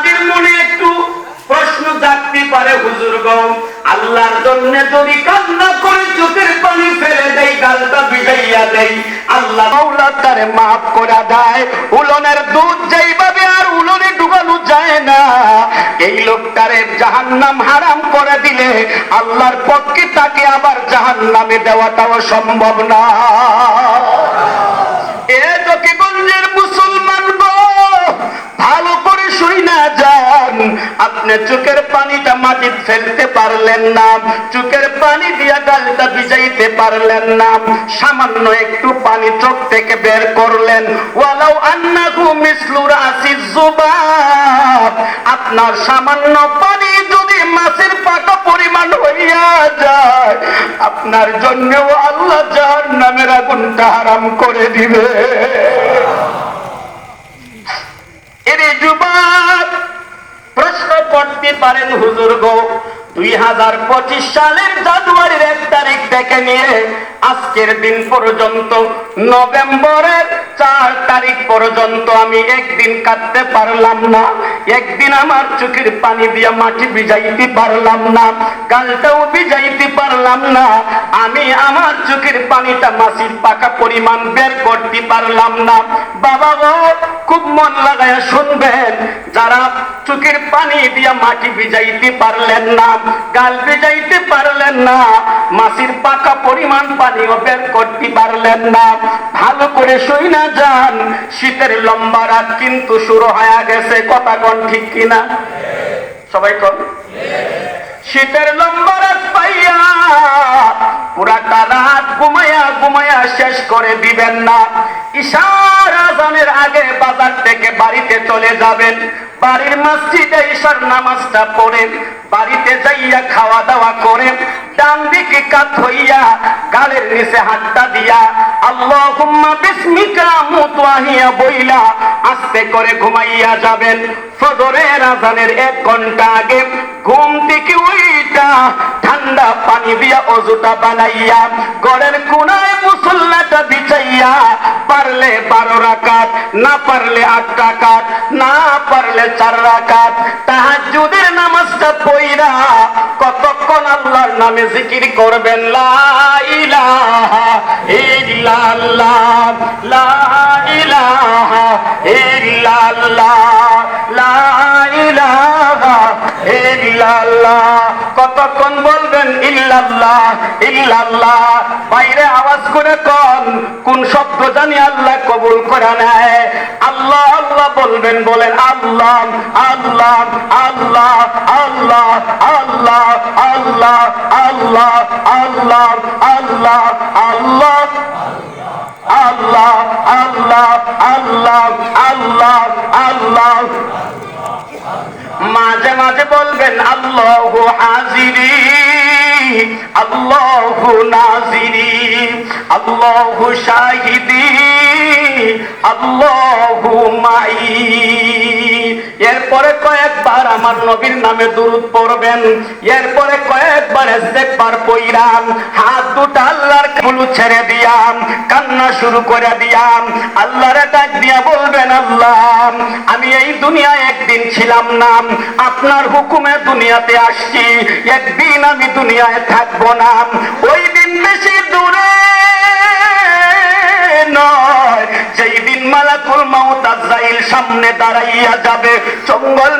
আপনাদের মনে একটু প্রশ্ন জাগতে পারে, হুজুর গো, আল্লাহর জন্য যদি কান্না করে চোখের পানি ফেলে দেই, গালটা ভিজাইয়া দেই, আল্লাহ মাওলা তারে মাফ করে দেয়। উলনের দুধ যেইভাবে আর উলনে ডুবানো যায় না, এই লোকটারে জাহান্নাম হারাম করে দিলে আল্লাহর পক্ষে তাকে আবার জাহান্নামে দেওয়াটাও সম্ভব না। এ জকিগঞ্জের মুসলমান গো, ভালো করে শুইনা যান। আপনি চোখের পানিটা মাটিতে ফেলতে পারলেন না, চোখের পানি দিয়া গালটা ভিজাইতে পারলেন না, সামান্য একটু পানি চোখ থেকে বের করলেন। ওয়ালাউ আন্নাহু মিসলু রাসিজ যুবাব, আপনার সামান্য পানি যদি মাছের পাকা পরিমাণ হইয়া যায়, আপনার জন্যও আল্লাহ জাহান্নামের আগুনটা হারাম করে দিবে। এর যুবক প্রশ্ন করতে পারেন, হুজুর গো, 2025 সালের জানুয়ারির 1 তারিখ থেকে নিয়ে আজকের দিন পর্যন্ত, নভেম্বরের 4 তারিখ পর্যন্ত আমি একদিন কাটতে পারলাম না, একদিন আমার চোখের পানি দিয়ে মাটি ভিজাইতে পারলাম না, গালটাও ভিজাইতে পারলাম না, আমি আমার চোখের পানিটা মাছির পাকা পরিমাণ বের করতে পারলাম না। বাবা গো, খুব মন লাগায়া শুনবেন, যারা চোখের পানি দিয়ে মাটি ভিজাইতে পারলেন না, গাল ভিজাইতে পারলেন না, মাছির পাকা পরিমাণ পানিও বের করতে পারলেন না, ভালো করে শুইনা যান, শীতের লম্বা রাত কিন্তু শুরু হয়ে গেছে। কথা কোন ঠিক কিনা? সবাই কোন? শীতের লম্বা রাত পাইয়া পুরাটা রাত ঘুমায়া ঘুমায়া শেষ করে দিবেন না। ঈশার আযানের আগে বাজার থেকে বাড়িতে চলে যাবেন, বাড়ির মসজিদে ঈশার নামাজটা পড়ে বাড়িতে যাইয়া খাওয়া দাওয়া করে ডান দিকে কাত হইয়া গালের নিচে হাতটা দিয়া আল্লাহুম্মা বিসমিকা মুতওয়াহিয়া বইলা আস্তে করে ঘুমাইয়া যাবেন। ফজরের আযানের 1 ঘন্টা আগে ঘুম থেকে উইঠা ঠান্ডা পানি দিয়া ওযুটা বানাইয়া ঘরের কোণায় মুসল্লাটা বিছাইয়া পারলে 12 রাকাত, না পারলে 8 রাকাত, না পারলে 4 রাকাত তাহাজ্জুদের নামাজটা পড়া কতক্ষণ আল্লাহর নামে জিকির করবেন, লা ইলাহা ইল্লাল্লাহ, লা ইলাহা ইল্লাল্লাহ, লা ইলাহা ইল্লাল্লাহ। কতক্ষণ বলবেন ইল্লাল্লাহ ইল্লাল্লাহ? বাইরে আওয়াজ করে কোন শব্দ জানি আল্লাহ কবুল করে নেয়। আল্লাহ আল্লাহ বলবেন, বলেন আল্লাহ আল্লাহ আল্লাহ আল্লাহ আল্লাহ আল্লাহ আল্লাহ আল্লাহ আল্লাহ আল্লাহ আল্লাহ আল্লাহ আল্লাহ আল্লাহ আল্লাহ। মাঝে মাঝে বলবেন আল্লাহু হাজিরি আল্লাহু নাজিরি আল্লাহু শাহিদি আল্লাহু মাই। এরপরে কয়েকবার আমার নবীর নামে দুরূদ পড়বেন, এরপরে কয়েকবার ইস্তেগফার পড়াম, হাত দুটো আল্লাহর কাছে ছেড়ে দিয়াম, কান্না শুরু করে দিয়াম, আল্লাহরে ডাক দিয়া বলবেন, আল্লাহ আমি এই দুনিয়ায় একদিন ছিলাম না, আপনার হুকুমে দুনিয়াতে আসছি, একদিন আমি দুনিয়ায় থাকবো না। ওই দিন বেশি দূরে নয় যেই দিন মালাকুল মাউত আজরাইল সামনে দাঁড়াইয়া যাবে, জঙ্গল